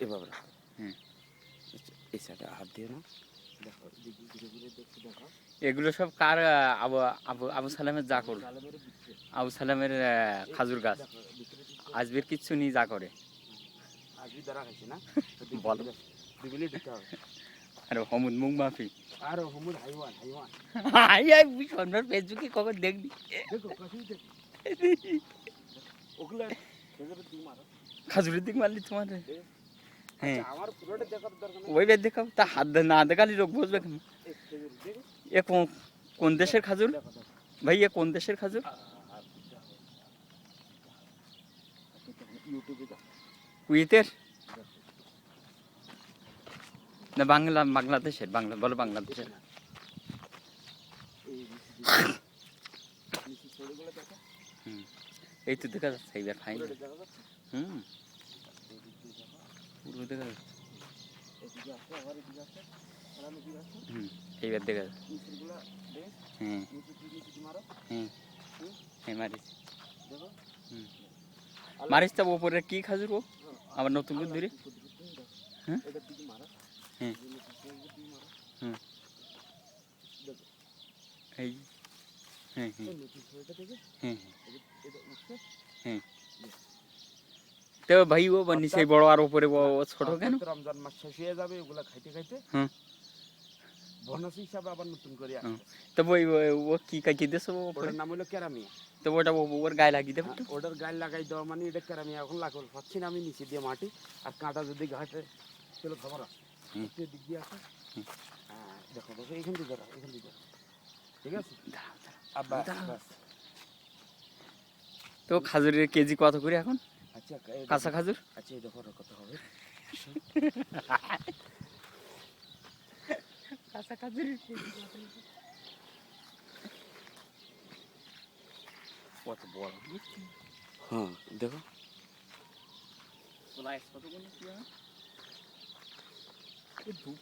এভাবে রাখো। হুম। এই সাইডে হাত দিও না। দেখো ঘুরে ঘুরে দেখো দেখো। এগুলো সব কার আবু আবু আবু সালামের যা করবে? আবু সালামের খাজুর গাছ। দেখো ভিতরে আজবের কিচ্ছু নিয়ে যা করে। আজবি দ্বারা খাইছে না? বলো। 2 মিনিট ঢুকতে হবে। আর হমুদ মুখ মাফি। আর হুমুর হাইওয়ান হাইওয়ান। আই সন্ধ্যার ফেসবুকে কখন দেখবি? দেখো কাছেই দেখো। ওগুলো খেজুরের দিক মারো। খাজুরের দিক মারলি তোমার? হ্যাঁ। আচ্ছা আমার পুরোটা দেখার দরকার নেই। ওই বের দেখাও তা হাত না দেখালি লোক বুঝবে কেন? এই খেজুর দেখো। এ কোন দেশের খাজুর দেখো দেখো। ভাই? এ কোন দেশের খাজুর? ইউটিউবে দেখো। কুয়েতের না বাংলাদেশের? বলো বাংলাদেশের। এই নিচে ছড়িগুলো দেখো। হুম, এই তো দেখা যাচ্ছে এইবার ফাইন। পুরোটা দেখা যাচ্ছে। হুম, এদিক দিয়ে দেখো। পুরো দেখা যাচ্ছে। এদিকে আছে আবার এদিকে আছে। আর এদিকে আছে। হুম, এইবার দেখা যাচ্ছে। নিচেরগুলো দেখ। হ্যাঁ নিচে মারো। হ্যাঁ হ্যাঁ, মারিস। দেখো। হুম, মারিস তো ওপরে কি খাজুর ও আবার নতুন করে ধরে। হ্যাঁ এটার দিকে মারো। হ্যাঁ হুম, দেখো। এই হ্যাঁ হ্যাঁ নতুন ছড়িটা দেখে হ্যাঁ এটা উঠছে। হ্যাঁ। তো ভাই ও নিচে বড় আর উপরে ছোট কেন? রমজান মাস শেষ হয়ে যাবে ওগুলা খাইতে খাইতে। হ্যাঁ। বোনাস হিসাবে আবার নতুন করে আসছে। তো ওই ও কি কাটি দিয়েছে ওটার নাম হলো কেরামিয়া। তো ওটা ওর গায়ে লাগিয়ে দেবে তো? ওটার গায়ে লাগাই দেওয়া মানে এটা কেরামিয়া। এখন লাগাল পাচ্ছি না আমি নিচে দিয়ে মাটি আর কাঁটা যদি ঘাটে চলো খবর আছে দিক দিয়ে আছে। হ্যাঁ দেখো দেখো এখান থেকে ধরো এখান থেকে ধরো। ঠিক আছে আবার বাস। তো খাজুরের কেজি কত করে এখন? আচ্ছা কাঁচা খাজুর? আচ্ছা এই দেখো কত হবে। কাঁচা খাজুরের কত বড়? হ্যাঁ দেখো কত কোন কি ধূপ